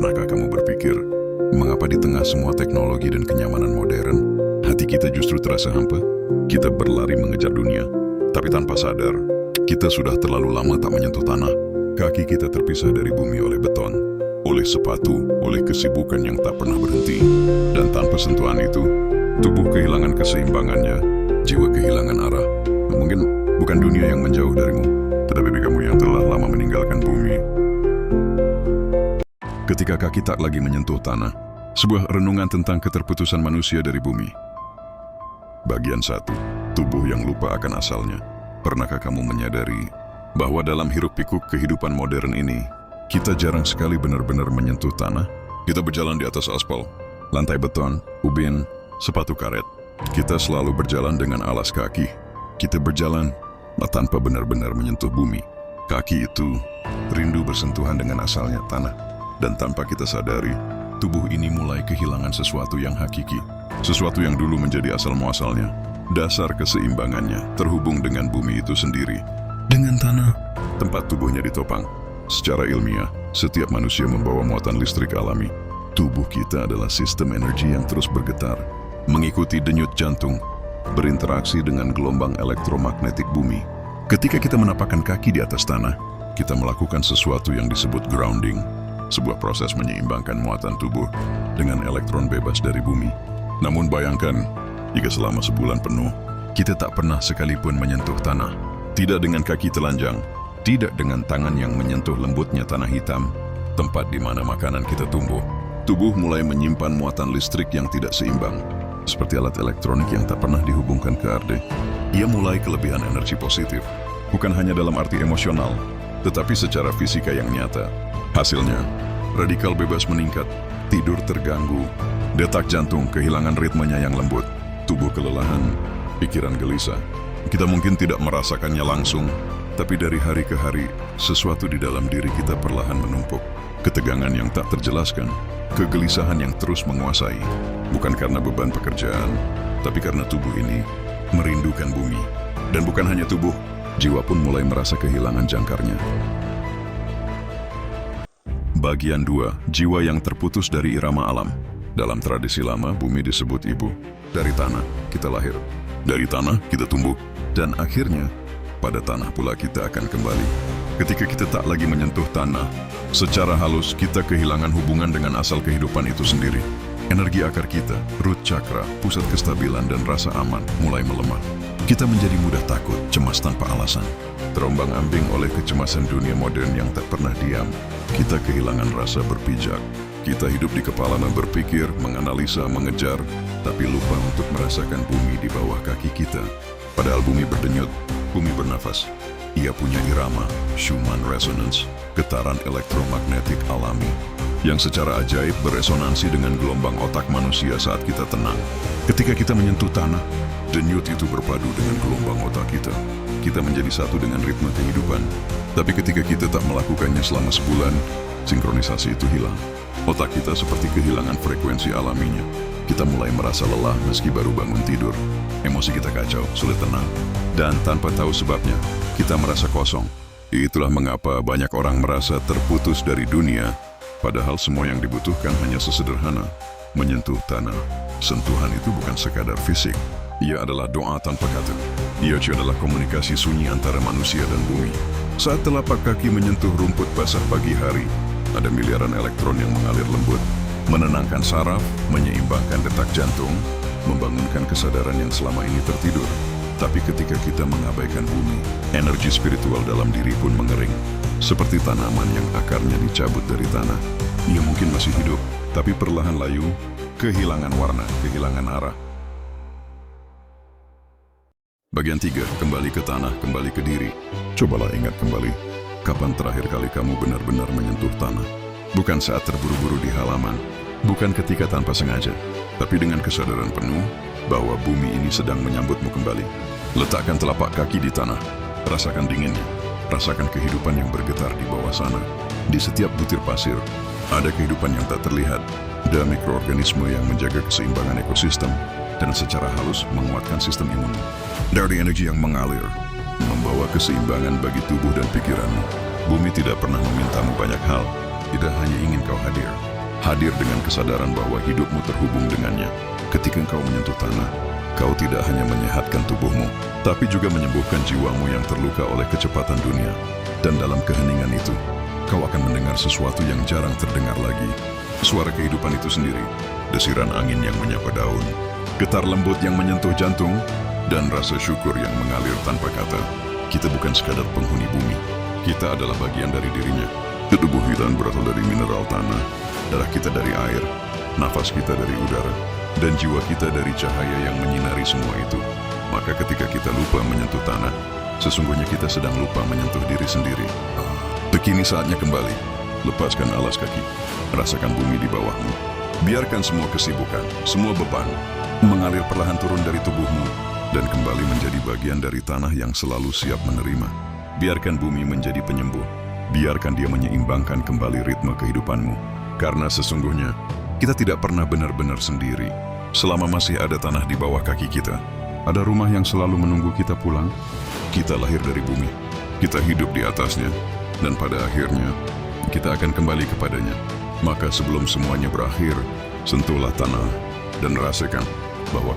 Pernahkah kamu berpikir, mengapa di tengah semua teknologi dan kenyamanan modern, hati kita justru terasa hampa? Kita berlari mengejar dunia, tapi tanpa sadar, kita sudah terlalu lama tak menyentuh tanah. Kaki kita terpisah dari bumi oleh beton, oleh sepatu, oleh kesibukan yang tak pernah berhenti. Dan tanpa sentuhan itu, tubuh kehilangan keseimbangannya, jiwa kehilangan arah. Mungkin bukan dunia yang menjauh darimu, tetapi kamu yang telah lama meninggalkan bumi. Ketika kaki tak lagi menyentuh tanah, sebuah renungan tentang keterputusan manusia dari bumi. Bagian 1. Tubuh yang lupa akan asalnya. Pernahkah kamu menyadari bahwa dalam hiruk-pikuk kehidupan modern ini, kita jarang sekali benar-benar menyentuh tanah? Kita berjalan di atas aspal, lantai beton, ubin, sepatu karet. Kita selalu berjalan dengan alas kaki. Kita berjalan tanpa benar-benar menyentuh bumi. Kaki itu rindu bersentuhan dengan asalnya tanah. Dan tanpa kita sadari, tubuh ini mulai kehilangan sesuatu yang hakiki. Sesuatu yang dulu menjadi asal-muasalnya. Dasar keseimbangannya terhubung dengan bumi itu sendiri. Dengan tanah, tempat tubuhnya ditopang. Secara ilmiah, setiap manusia membawa muatan listrik alami. Tubuh kita adalah sistem energi yang terus bergetar, mengikuti denyut jantung, berinteraksi dengan gelombang elektromagnetik bumi. Ketika kita menapakkan kaki di atas tanah, kita melakukan sesuatu yang disebut grounding. Sebuah proses menyeimbangkan muatan tubuh dengan elektron bebas dari bumi. Namun bayangkan, jika selama sebulan penuh, kita tak pernah sekalipun menyentuh tanah. Tidak dengan kaki telanjang, tidak dengan tangan yang menyentuh lembutnya tanah hitam, tempat di mana makanan kita tumbuh. Tubuh mulai menyimpan muatan listrik yang tidak seimbang, seperti alat elektronik yang tak pernah dihubungkan ke arde. Ia mulai kelebihan energi positif, bukan hanya dalam arti emosional, tetapi secara fisika yang nyata. Hasilnya, radikal bebas meningkat, tidur terganggu, detak jantung kehilangan ritmenya yang lembut, tubuh kelelahan, pikiran gelisah. Kita mungkin tidak merasakannya langsung, tapi dari hari ke hari, sesuatu di dalam diri kita perlahan menumpuk. Ketegangan yang tak terjelaskan, kegelisahan yang terus menguasai. Bukan karena beban pekerjaan, tapi karena tubuh ini merindukan bumi. Dan bukan hanya tubuh, jiwa pun mulai merasa kehilangan jangkarnya. Bagian 2. Jiwa yang terputus dari irama alam. Dalam tradisi lama, bumi disebut ibu. Dari tanah, kita lahir. Dari tanah, kita tumbuh. Dan akhirnya, pada tanah pula kita akan kembali. Ketika kita tak lagi menyentuh tanah, secara halus kita kehilangan hubungan dengan asal kehidupan itu sendiri. Energi akar kita, root chakra, pusat kestabilan dan rasa aman mulai melemah. Kita menjadi mudah takut, cemas tanpa alasan. Terombang-ambing oleh kecemasan dunia modern yang tak pernah diam, kita kehilangan rasa berpijak. Kita hidup di kepala berpikir, menganalisa, mengejar, tapi lupa untuk merasakan bumi di bawah kaki kita. Padahal bumi berdenyut, bumi bernafas. Ia punya irama, Schumann resonance, getaran elektromagnetik alami, yang secara ajaib beresonansi dengan gelombang otak manusia saat kita tenang. Ketika kita menyentuh tanah, denyut itu berpadu dengan gelombang otak kita. Kita menjadi satu dengan ritme kehidupan. Tapi ketika kita tak melakukannya selama sebulan, sinkronisasi itu hilang. Otak kita seperti kehilangan frekuensi alaminya. Kita mulai merasa lelah meski baru bangun tidur. Emosi kita kacau, sulit tenang. Dan tanpa tahu sebabnya, kita merasa kosong. Itulah mengapa banyak orang merasa terputus dari dunia, padahal semua yang dibutuhkan hanya sesederhana menyentuh tanah. Sentuhan itu bukan sekadar fisik. Ia adalah doa tanpa kata. Ia adalah komunikasi sunyi antara manusia dan bumi. Saat telapak kaki menyentuh rumput basah pagi hari, ada miliaran elektron yang mengalir lembut, menenangkan saraf, menyeimbangkan detak jantung, membangunkan kesadaran yang selama ini tertidur. Tapi ketika kita mengabaikan bumi, energi spiritual dalam diri pun mengering. Seperti tanaman yang akarnya dicabut dari tanah. Ia mungkin masih hidup, tapi perlahan layu, kehilangan warna, kehilangan arah. Bagian 3. Kembali ke tanah, kembali ke diri. Cobalah ingat kembali, kapan terakhir kali kamu benar-benar menyentuh tanah? Bukan saat terburu-buru di halaman, bukan ketika tanpa sengaja, tapi dengan kesadaran penuh bahwa bumi ini sedang menyambutmu kembali. Letakkan telapak kaki di tanah, rasakan dinginnya, rasakan kehidupan yang bergetar di bawah sana. Di setiap butir pasir, ada kehidupan yang tak terlihat, ada mikroorganisme yang menjaga keseimbangan ekosistem, dan secara halus menguatkan sistem imun. Dari energi yang mengalir, membawa keseimbangan bagi tubuh dan pikiranmu. Bumi tidak pernah memintamu banyak hal, tidak hanya ingin kau hadir. Hadir dengan kesadaran bahwa hidupmu terhubung dengannya. Ketika engkau menyentuh tanah, kau tidak hanya menyehatkan tubuhmu, tapi juga menyembuhkan jiwamu yang terluka oleh kecepatan dunia. Dan dalam keheningan itu, kau akan mendengar sesuatu yang jarang terdengar lagi. Suara kehidupan itu sendiri, desiran angin yang menyapa daun, getar lembut yang menyentuh jantung, dan rasa syukur yang mengalir tanpa kata. Kita bukan sekadar penghuni bumi, kita adalah bagian dari dirinya. Tubuh kita berasal dari mineral tanah, darah kita dari air, nafas kita dari udara, dan jiwa kita dari cahaya yang menyinari semua itu. Maka ketika kita lupa menyentuh tanah, sesungguhnya kita sedang lupa menyentuh diri sendiri. Kini saatnya kembali. Lepaskan alas kaki, rasakan bumi di bawahmu. Biarkan semua kesibukan, semua beban mengalir perlahan turun dari tubuhmu dan kembali menjadi bagian dari tanah yang selalu siap menerima. Biarkan bumi menjadi penyembuh. Biarkan dia menyeimbangkan kembali ritme kehidupanmu. Karena sesungguhnya kita tidak pernah benar-benar sendiri. Selama masih ada tanah di bawah kaki kita, ada rumah yang selalu menunggu kita pulang. Kita lahir dari bumi, kita hidup di atasnya, dan pada akhirnya kita akan kembali kepadanya. Maka sebelum semuanya berakhir, sentuhlah tanah dan rasakan bahwa